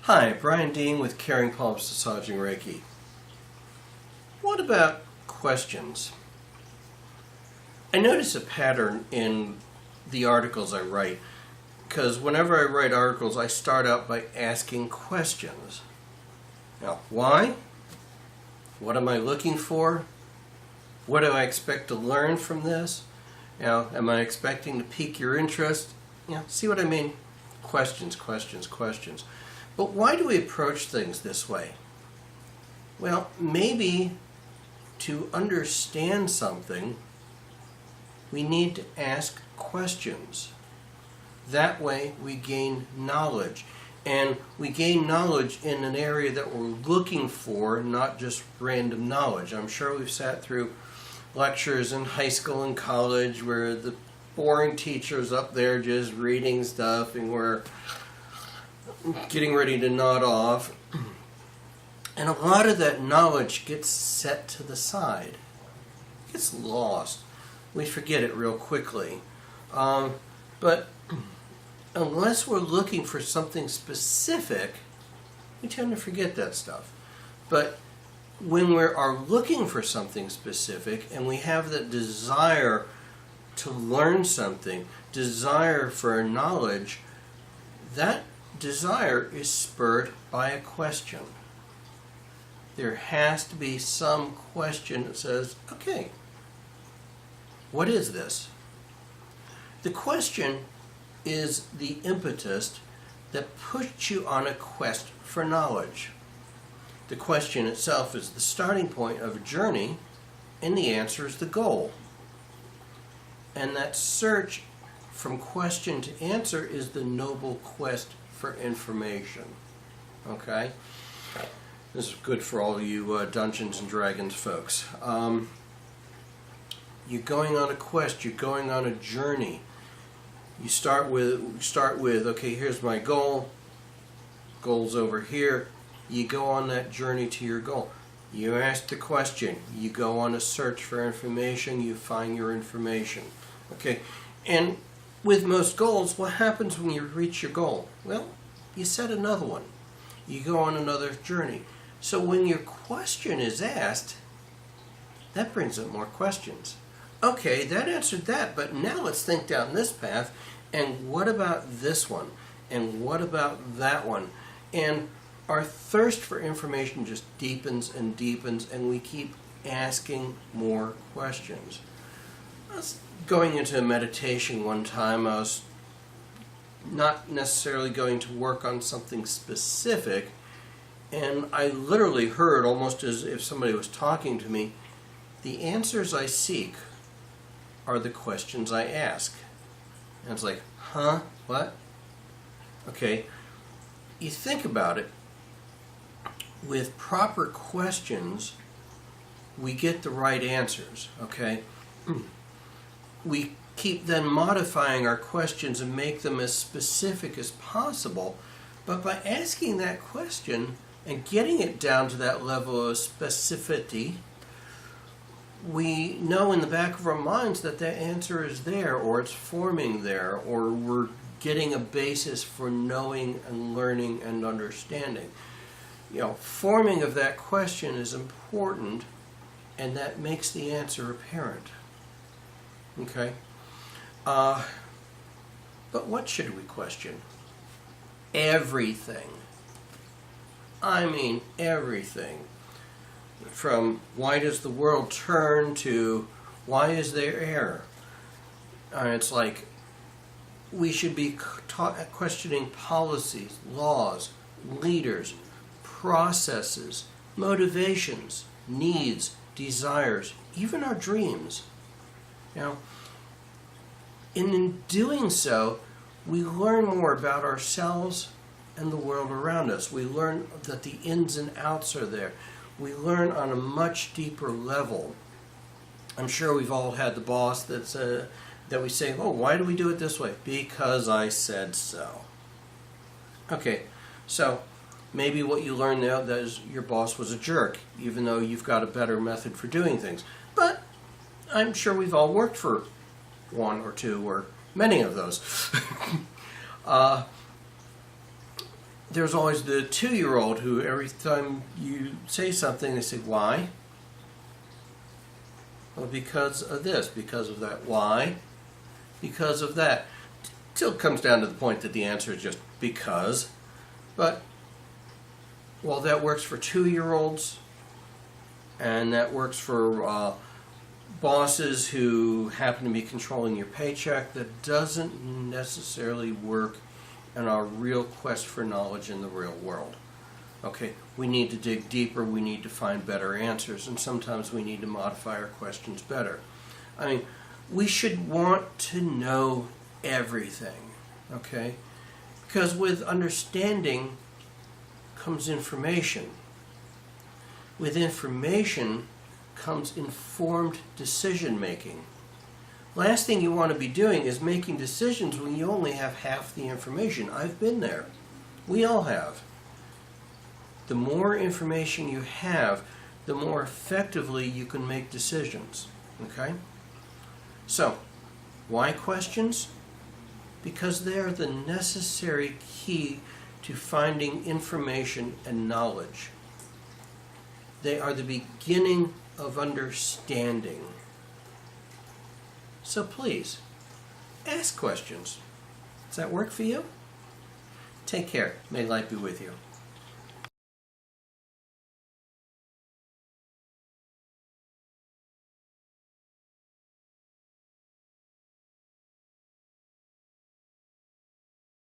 Hi, Brian Dean with Caring Palms Massaging Reiki. What about questions? I notice a pattern in the articles I write, because whenever I write articles, I start out by asking questions. Now, why? What am I looking for? What do I expect to learn from this? Now, am I expecting to pique your interest? See what I mean? Questions, questions, questions. But why do we approach things this way? Well, maybe to understand something, we need to ask questions. That way we gain knowledge. And we gain knowledge in an area that we're looking for, not just random knowledge. I'm sure we've sat through lectures in high school and college where the boring teacher's up there just reading stuff and we're getting ready to nod off. And a lot of that knowledge gets set to the side. It gets lost. We forget it real quickly. But unless we're looking for something specific, we tend to forget that stuff. But when we are looking for something specific and we have that desire to learn something, desire for knowledge, that desire is spurred by a question. There has to be some question that says, okay, what is this? The question is the impetus that puts you on a quest for knowledge. The question itself is the starting point of a journey, and the answer is the goal. And that search from question to answer is the noble quest for information. Okay? This is good for all of you Dungeons and Dragons folks. You're going on a quest, you're going on a journey. You start with, okay, here's my goal. Goal's over here. You go on that journey to your goal. You ask the question. You go on a search for information. You find your information. Okay, and with most goals, what happens when you reach your goal? Well, you set another one. You go on another journey. So when your question is asked, that brings up more questions. Okay, that answered that, but now let's think down this path, and what about this one? And what about that one? And our thirst for information just deepens and deepens, and we keep asking more questions. I was going into meditation one time. I was not necessarily going to work on something specific, and I literally heard, almost as if somebody was talking to me, the answers I seek are the questions I ask. And it's like, huh? What? Okay, you think about it. With proper questions, we get the right answers, okay? We keep then modifying our questions and make them as specific as possible, but by asking that question and getting it down to that level of specificity, we know in the back of our minds that that answer is there, or it's forming there, or we're getting a basis for knowing and learning and understanding. Forming of that question is important, and that makes the answer apparent. Okay? But what should we question? Everything. I mean everything. From why does the world turn to why is there air? It's like we should be questioning policies, laws, leaders, processes, motivations, needs, desires, even our dreams. In doing so, we learn more about ourselves and the world around us. We learn that the ins and outs are there. We learn on a much deeper level. I'm sure we've all had the boss that we say, oh, why do we do it this way? Because I said so. Okay, so maybe what you learn now is your boss was a jerk, even though you've got a better method for doing things. But I'm sure we've all worked for one or two or many of those. there's always the 2-year-old who every time you say something, they say, why? Well, because of this, because of that. Why? Because of that. Till it comes down to the point that the answer is just because. But while that works for 2-year-olds, and that works for bosses who happen to be controlling your paycheck, that doesn't necessarily work in our real quest for knowledge in the real world. Okay, we need to dig deeper, we need to find better answers, and sometimes we need to modify our questions better. I mean, we should want to know everything, okay? Because with understanding comes information. With information comes informed decision making. Last thing you want to be doing is making decisions when you only have half the information. I've been there. We all have. The more information you have, the more effectively you can make decisions. Okay? So, why questions? Because they are the necessary key to finding information and knowledge. They are the beginning of understanding. So please, ask questions. Does that work for you? Take care. May light be with you.